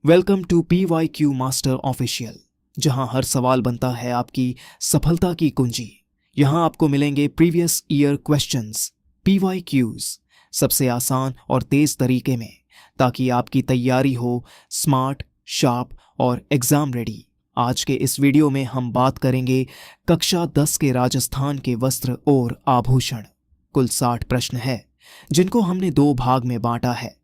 Welcome to PYQ master official, जहां हर सवाल बनता है आपकी सफलता की कुंजी। यहां आपको मिलेंगे प्रीवियस ईयर क्वेश्चंस, PYQs, सबसे आसान और तेज तरीके में, ताकि आपकी तैयारी हो स्मार्ट, शार्प और एग्जाम रेडी। आज के इस वीडियो में हम बात करेंगे कक्षा 10 के राजस्थान के वस्त्र और आभूषण। कुल 60 प्रश्न है, जिनको हमने 2 भाग में बांटा है।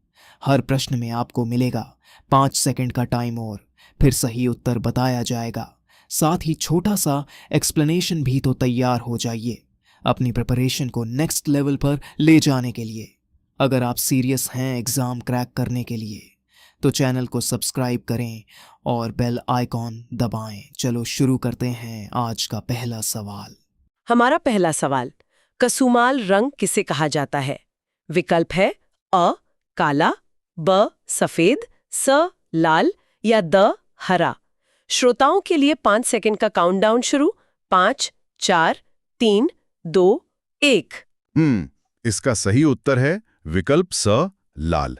हर प्रश्न में आपको मिलेगा 5 सेकंड का टाइम और फिर सही उत्तर बताया जाएगा। साथ ही छोटा सा एक्सप्लेनेशन भी तो तैयार हो जाइए अपनी प्रिपरेशन को नेक्स्ट लेवल पर ले जाने के लिए। अगर आप सीरियस हैं एग्जाम क्रैक करने के लिए तो चैनल को सब्सक्राइब करें और बेल आइकॉन दबाएं। चलो शुरू करते हैं आज का पहला सवाल। हमारा पहला सवाल, कसुमाल रंग किसे कहा जाता है? विकल्प है अ काला, ब सफेद, स लाल या द हरा। श्रोताओं के लिए 5 सेकंड का काउंटडाउन शुरू। 5, 4, 3, 2, 1। इसका सही उत्तर है विकल्प स लाल।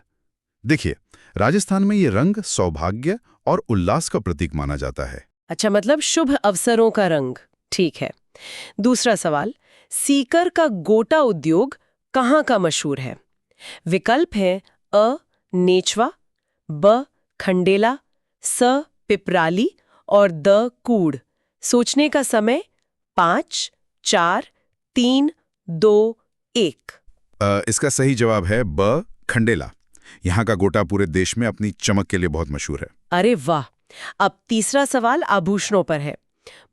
देखिए, राजस्थान में ये रंग सौभाग्य और उल्लास का प्रतीक माना जाता है। अच्छा, मतलब शुभ अवसरों का रंग। ठीक है। दूसरा सवाल, सीकर का गोटा उद्योग कहाँ का मशहूर है? विकल्प है अ नेचवा, ब खंडेला, स पिपराली और द कूड़। सोचने का समय 5, 4, 3, 2, 1। इसका सही जवाब है ब खंडेला। यहाँ का गोटा पूरे देश में अपनी चमक के लिए बहुत मशहूर है। अरे वाह। अब तीसरा सवाल आभूषणों पर है।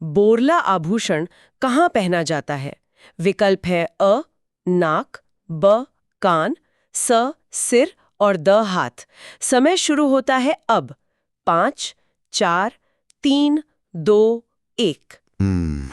बोरला आभूषण कहाँ पहना जाता है? विकल्प है अ नाक, ब कान, स सिर और द हाथ। समय शुरू होता है अब। 5, 4, 3, 2, 1।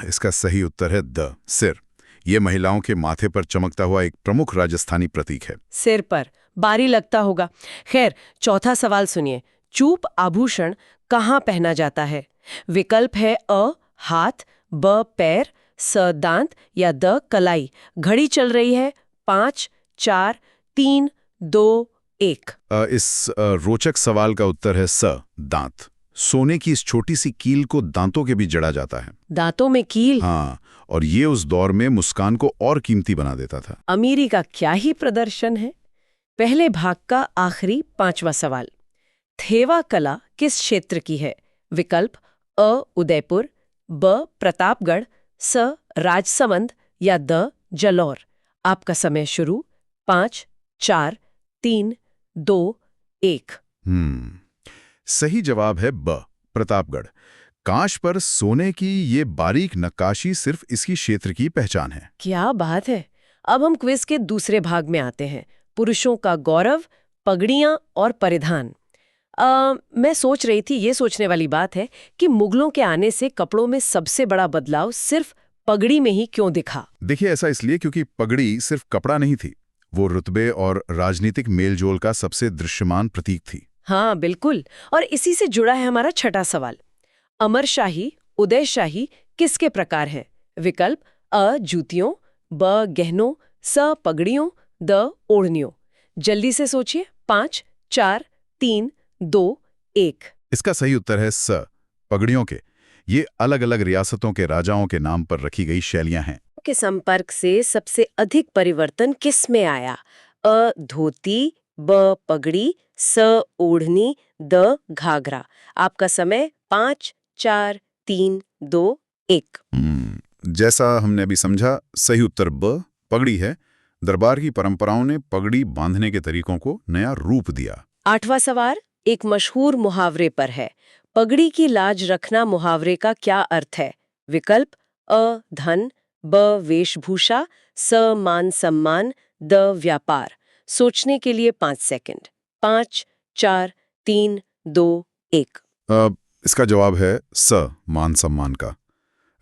इसका सही उत्तर है द सिर। ये महिलाओं के माथे पर चमकता हुआ एक प्रमुख राजस्थानी प्रतीक है। सिर पर भारी लगता होगा। खैर, चौथा सवाल सुनिए। चूप आभूषण कहाँ पहना जाता है? विकल्प है अ हाथ, ब पैर, स दांत या द कलाई। घड़ी चल रही है। 5, 4, 3, 2, 1। इस रोचक सवाल का उत्तर है स दांत। सोने की इस छोटी सी कील को दांतों के बीच जड़ा जाता है। दांतों में कील? हाँ, और ये उस दौर में मुस्कान को और कीमती बना देता था। अमीरी का क्या ही प्रदर्शन है। पहले भाग का आखिरी 5वां सवाल, थेवा कला किस क्षेत्र की है? विकल्प अ उदयपुर, ब प्रतापगढ़, स राजसमंद या द जलौर। आपका समय शुरू। 5, 4, 3, 2, 1। सही जवाब है ब प्रतापगढ़। कांच पर सोने की ये बारीक नक्काशी सिर्फ इसकी क्षेत्र की पहचान है। क्या बात है। अब हम क्विज के दूसरे भाग में आते हैं। पुरुषों का गौरव, पगड़ियां और परिधान। मैं सोच रही थी, ये सोचने वाली बात है कि मुगलों के आने से कपड़ों में सबसे बड़ा बदलाव सिर्फ पगड़ी में ही क्यों दिखा? देखिए, ऐसा इसलिए क्योंकि पगड़ी सिर्फ कपड़ा नहीं थी, वो रुतबे और राजनीतिक मेलजोल का सबसे दृश्यमान प्रतीक थी। हाँ बिल्कुल। और इसी से जुड़ा है हमारा छठा सवाल, अमरशाही, उदयशाही किसके प्रकार है? विकल्प अ जूतियों, ब गहनों, स पगड़ियों, द ओढ़नियों। जल्दी से सोचिए। 5, 4, 3, 2, 1। इसका सही उत्तर है स पगड़ियों के। ये अलग अलग रियासतों के राजाओं के नाम पर रखी गई शैलियां हैं। के संपर्क से सबसे अधिक परिवर्तन किस में आया? अ धोती, ब पगड़ी, स ओढ़नी, द घाघरा। आपका समय 5, 4, 3, 2, 1। जैसा हमने अभी समझा, सही उत्तर ब पगड़ी है। दरबार की परंपराओं ने पगड़ी बांधने के तरीकों को नया रूप दिया। 8वां सवाल एक मशहूर मुहावरे पर है। पगड़ी की लाज रखना मुहावरे का क्या अर्थ है? विकल्प अ धन, ब वेशभूषा, स मान सम्मान, द व्यापार। सोचने के लिए 5 सेकंड। 5, 4, 3, 2, 1। इसका जवाब है स मान सम्मान का।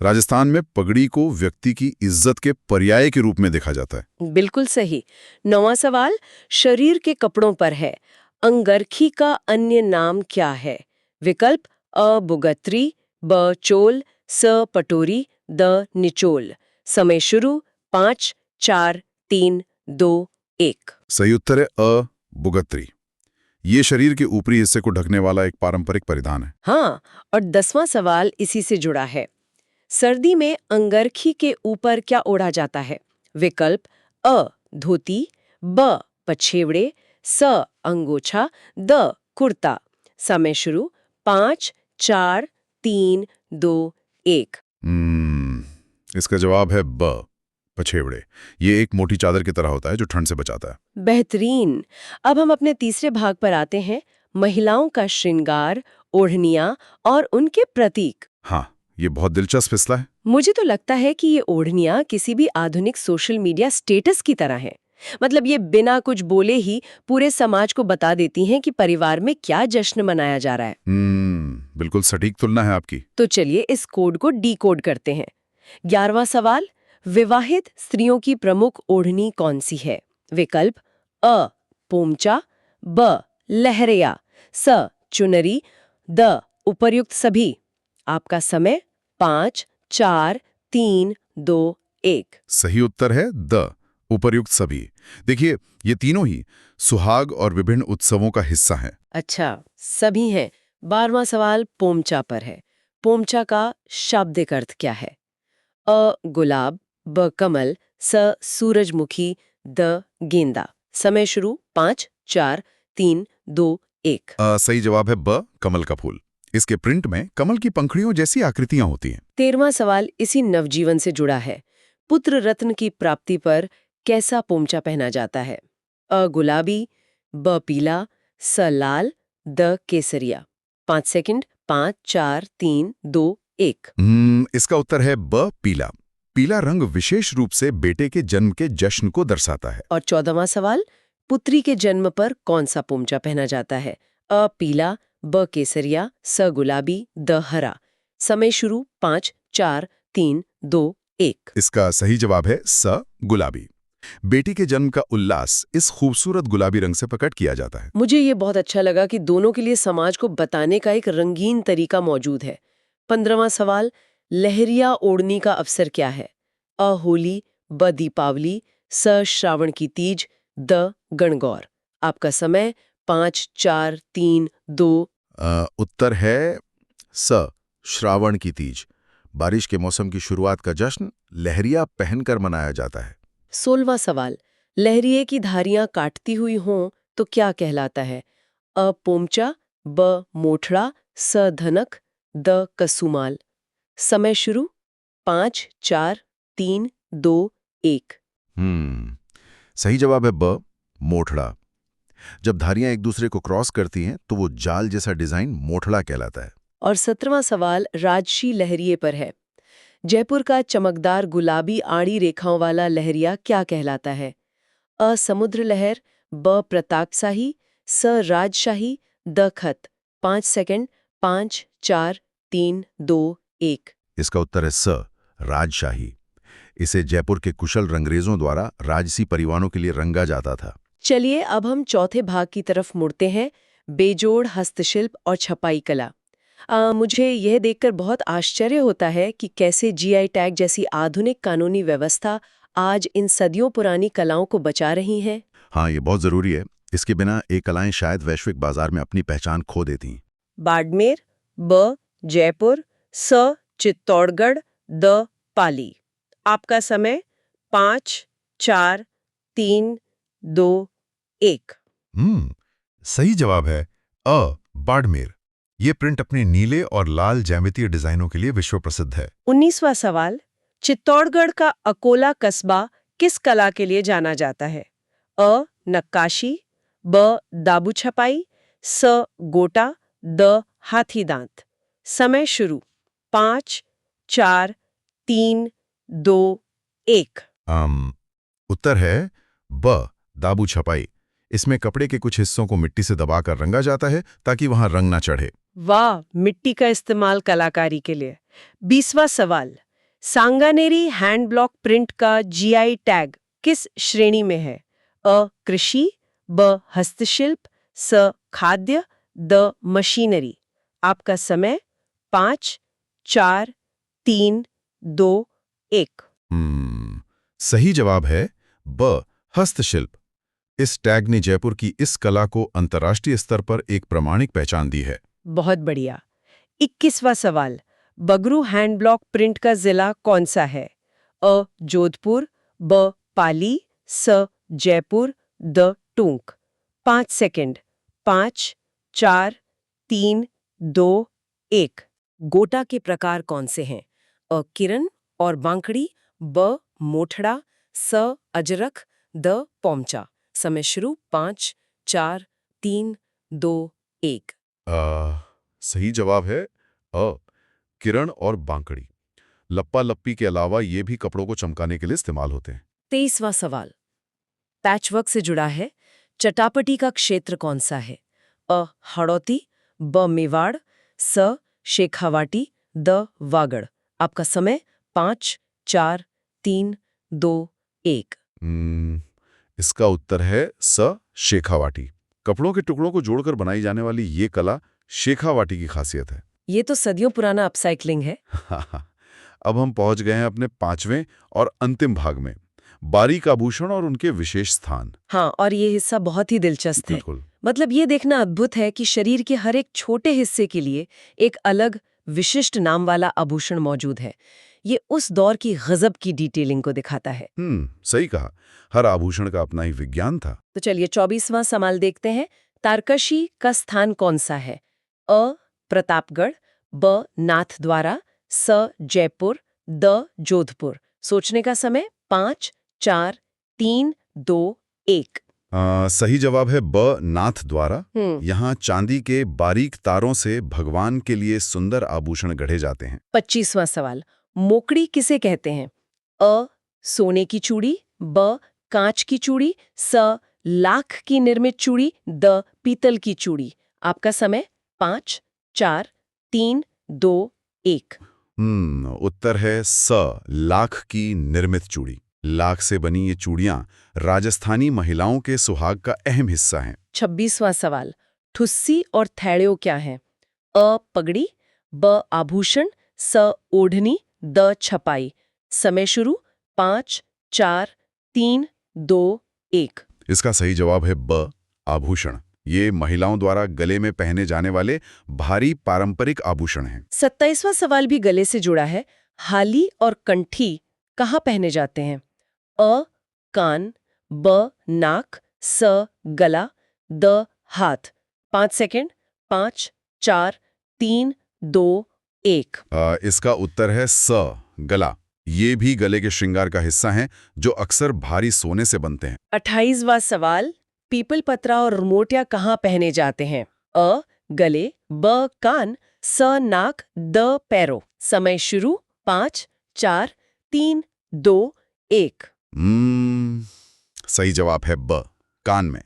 राजस्थान में पगड़ी को व्यक्ति की इज्जत के पर्याय के रूप में देखा जाता है। बिल्कुल सही। 9वां सवाल शरीर के कपड़ों पर है। अंगरखी का अन्य नाम क्या है? विकल्प अ बुगत्री, ब चोल, स पटोरी, द निचोल। समय शुरू। 5, 4, 3, 2, 1। सही उत्तर है अ बुगत्री। ये शरीर के ऊपरी हिस्से को ढकने वाला एक पारंपरिक परिधान है। हाँ, और 10वां सवाल इसी से जुड़ा है। सर्दी में अंगरखी के ऊपर क्या ओढ़ा जाता है? विकल्प अ धोती, ब पछेवड़े, स अंगोछा, द कुर्ता। समय शुरू 5 4 3 2 1। इसका जवाब है ब पछेवड़े। ये एक मोटी चादर की तरह होता है जो ठंड से बचाता है। बेहतरीन। अब हम अपने तीसरे भाग पर आते हैं, महिलाओं का श्रृंगार, ओढ़नियां और उनके प्रतीक। हाँ, ये बहुत दिलचस्प हिस्सा है। मुझे तो लगता है कि ये ओढ़नियां किसी भी आधुनिक सोशल मीडिया स्टेटस की तरह हैं। मतलब ये बिना कुछ बोले ही पूरे समाज को बता देती हैं कि परिवार में क्या जश्न मनाया जा रहा है। बिल्कुल सटीक तुलना है आपकी। तो चलिए इस कोड को डीकोड करते हैं। 11वां सवाल, विवाहित स्त्रियों की प्रमुख ओढ़नी कौन सी है? विकल्प अ पोमचा, ब लहरिया, स चुनरी, द उपर्युक्त सभी। आपका समय 5 4 3 2 1। सही उत्तर है द उपर्युक्त सभी। देखिए, ये तीनों ही सुहाग और विभिन्न उत्सवों का हिस्सा हैं। अच्छा, सभी हैं। 12वां सवाल पोमचा पर है। पोमचा का शाब्दिक अर्थ क्या है? अ गुलाब, ब कमल, स सूरजमुखी, द गेंदा। समय शुरू 5 4 3 2 1। सही जवाब है ब कमल का फूल। इसके प्रिंट में कमल की पंखुड़ियों जैसी आकृतियां होती हैं। 13वां सवाल इसी नवजीवन से जुड़ा है। पुत्र रत्न की प्राप्ति पर कैसा पोमचा पहना जाता है? अ गुलाबी, ब पीला, स लाल, द केसरिया। 5 सेकंड, 5 4 3 2 1। इसका उत्तर है ब पीला। पीला रंग विशेष रूप से बेटे के जन्म के जश्न को दर्शाता है। और 14वां सवाल, पुत्री के जन्म पर कौन सा पोमचा पहना जाता है? अ पीला, ब केसरिया, स गुलाबी, द हरा। समय शुरू 5 4 3 2 1। इसका सही जवाब है स गुलाबी। बेटी के जन्म का उल्लास इस खूबसूरत गुलाबी रंग से प्रकट किया जाता है। मुझे ये बहुत अच्छा लगा कि दोनों के लिए समाज को बताने का एक रंगीन तरीका मौजूद है। 15वां सवाल, लहरिया ओढ़नी का अवसर क्या है? अ होली, ब दीपावली, स श्रावण की तीज, द गणगौर। आपका समय 5 4 3 2। उत्तर है स श्रावण की तीज। बारिश के मौसम की शुरुआत का जश्न लहरिया पहनकर मनाया जाता है। 16वां सवाल, लहरिये की धारियां काटती हुई हों तो क्या कहलाता है? अ पोमचा, ब मोठड़ा, स धनक, द कसुमाल। समय शुरू 5 4 3 2 1। सही जवाब है ब मोठड़ा। जब धारियां एक दूसरे को क्रॉस करती हैं तो वो जाल जैसा डिजाइन मोठड़ा कहलाता है। और 17वां सवाल राजशी लहरिये पर है। जयपुर का चमकदार गुलाबी आड़ी रेखाओं वाला लहरिया क्या कहलाता है? अ समुद्र लहर, ब प्रतापशाही, स राजशाही, द खत। 5 सेकंड, 5 4 3 2 1। इसका उत्तर है स राजशाही। इसे जयपुर के कुशल रंगरेजों द्वारा राजसी परिवारों के लिए रंगा जाता था। चलिए अब हम चौथे भाग की तरफ मुड़ते हैं, बेजोड़ हस्तशिल्प और छपाई कला। मुझे यह देखकर बहुत आश्चर्य होता है कि कैसे जीआई टैग जैसी आधुनिक कानूनी व्यवस्था आज इन सदियों पुरानी कलाओं को बचा रही है। हाँ, ये बहुत जरूरी है। इसके बिना ये कलाएं शायद वैश्विक बाजार में अपनी पहचान खो देती। बाड़मेर, ब जयपुर, स चित्तौड़गढ़, द पाली। आपका समय 5 4 3 2 1। सही जवाब है अ बाड़मेर। ये प्रिंट अपने नीले और लाल ज्यामितीय डिजाइनों के लिए विश्व प्रसिद्ध है। 19वां सवाल, चित्तौड़गढ़ का अकोला कस्बा किस कला के लिए जाना जाता है? अ नक्काशी, ब दाबू छपाई, स गोटा, द हाथी दांत। समय शुरू 5 4 3 2 1। उत्तर है ब दाबू छपाई। इसमें कपड़े के कुछ हिस्सों को मिट्टी से दबाकर रंगा जाता है ताकि वहां रंग ना चढ़े। वाह, मिट्टी का इस्तेमाल कलाकारी के लिए। 20वां सवाल, सांगानेरी हैंड ब्लॉक प्रिंट का जीआई टैग किस श्रेणी में है? अ कृषि, ब हस्तशिल्प, स खाद्य, द मशीनरी। आपका समय 5 4 3 2 1। सही जवाब है ब हस्तशिल्प। इस टैग ने जयपुर की इस कला को अंतर्राष्ट्रीय स्तर पर एक प्रामाणिक पहचान दी है। बहुत बढ़िया। 21वां सवाल, बगरू हैंड ब्लॉक प्रिंट का जिला कौन सा है? अ जोधपुर, ब पाली, स जयपुर, द टूंक। 5 सेकंड। 5, 4, 3, 2, 1। गोटा के प्रकार कौन से हैं? अ किरण और बांकड़ी, ब मोठड़ा, स अजरक, द पोमचा। समय शुरू 5, 4, 3, 2, 1। सही जवाब है अ किरण और बांकड़ी। लप्पा लप्पी के अलावा ये भी कपड़ों को चमकाने के लिए इस्तेमाल होते हैं। 23वां सवाल, पैचवर्क से जुड़ा है। चटापटी का क्षेत्र कौन सा है? अ हड़ौती, ब मेवाड़, स शेखावाटी, द वागड़। आपका समय 5, 4, 3, 2, 1। इसका उत्तर है स शेखावाटी। कपड़ों के टुकड़ों को जोड़कर बनाई जाने वाली ये कला शेखावाटी की खासियत है। ये तो सदियों पुराना अपसाइक्लिंग है। अब हम पहुंच गए हैं अपने 5वें और अंतिम भाग में, बारीक आभूषण और उनके विशेष स्थान। हाँ, और ये हिस्सा बहुत ही दिलचस्प है। बिल्कुल। मतलब ये देखना अद्भुत है कि शरीर के हर एक छोटे हिस्से के लिए एक अलग विशिष्ट नाम वाला आभूषण मौजूद है। ये उस दौर की गजब की डिटेलिंग को दिखाता है। सही कहा। हर आभूषण का अपना ही विज्ञान था। तो चलिए 24वां सवाल देखते हैं। तारकशी का स्थान कौन सा है? अ प्रतापगढ़, ब नाथद्वारा, स जयपुर, द जोधपुर। सोचने का समय 5, 4, 3, 2, 1। सही जवाब है ब नाथद्वारा। यहाँ चांदी के बारीक तारों से भगवान के लिए सुंदर आभूषण गढ़े जाते हैं। 25वां सवाल, मोकड़ी किसे कहते हैं? अ सोने की चूड़ी, ब कांच की चूड़ी, स लाख की निर्मित चूड़ी, द पीतल की चूड़ी। आपका समय 5, 4, 3, 2, 1। उत्तर है स लाख की निर्मित चूड़ी। लाख से बनी ये चूड़ियां राजस्थानी महिलाओं के सुहाग का अहम हिस्सा हैं। 26वां सवाल, ठुस्सी और थैड़ियों क्या हैं? अ पगड़ी, ब आभूषण, स ओढ़नी, द छपाई। समय शुरू 5, 4, 3, 2, 1। इसका सही जवाब है ब आभूषण। ये महिलाओं द्वारा गले में पहने जाने वाले भारी पारंपरिक आभूषण हैं। 27वां सवाल भी गले से जुड़ा है। हाली और कंठी कहाँ पहने जाते हैं? अ कान, ब नाक, स गला, द हाथ। 5 सेकंड। 5, 4, 3, 2, 1। इसका उत्तर है स गला। ये भी गले के श्रृंगार का हिस्सा हैं, जो अक्सर भारी सोने से बनते हैं। 28वां सवाल, पीपल पत्रा और रुमोटिया कहाँ पहने जाते हैं? अ गले, ब कान, स नाक, द पैरों। समय शुरू 5, 4, 3, 2, 1। सही जवाब है ब कान में।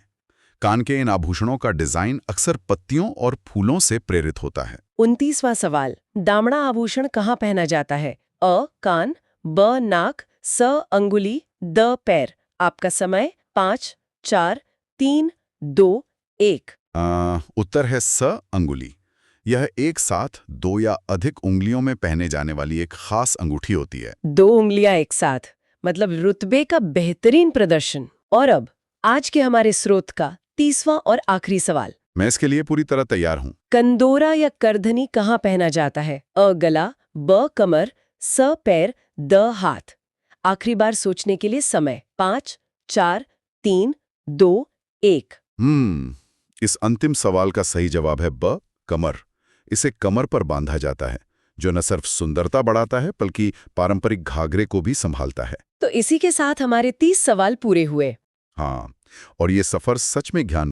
कान के इन आभूषणों का डिजाइन अक्सर पत्तियों और फूलों से प्रेरित होता है। 29वां सवाल, दामड़ा आभूषण कहाँ पहना जाता है? अ कान, ब नाक, स अंगुली, द पैर। आपका समय 5, 4, 3, 2, 1। उत्तर है स अंगुली। यह एक साथ 2 या अधिक उंगलियों में पहने जाने वाली एक खास अंगूठी होती है। 2 उंगलियां एक साथ, मतलब रुतबे का बेहतरीन प्रदर्शन। और अब आज के हमारे स्रोत का 30वां और आखिरी सवाल। मैं इसके लिए पूरी तरह तैयार हूं। कंदोरा या करधनी कहाँ पहना जाता है? अ गला, ब कमर, स पैर, द हाथ। आखिरी बार सोचने के लिए समय 5, 4, 3, 2, 1। इस अंतिम सवाल का सही जवाब है ब कमर। इसे कमर पर बांधा जाता है, जो न सिर्फ सुंदरता बढ़ाता है बल्कि पारंपरिक घाघरे को भी संभालता है। तो इसी के साथ हमारे 30 सवाल पूरे हुए। हाँ, और ये सफर सच में ज्ञान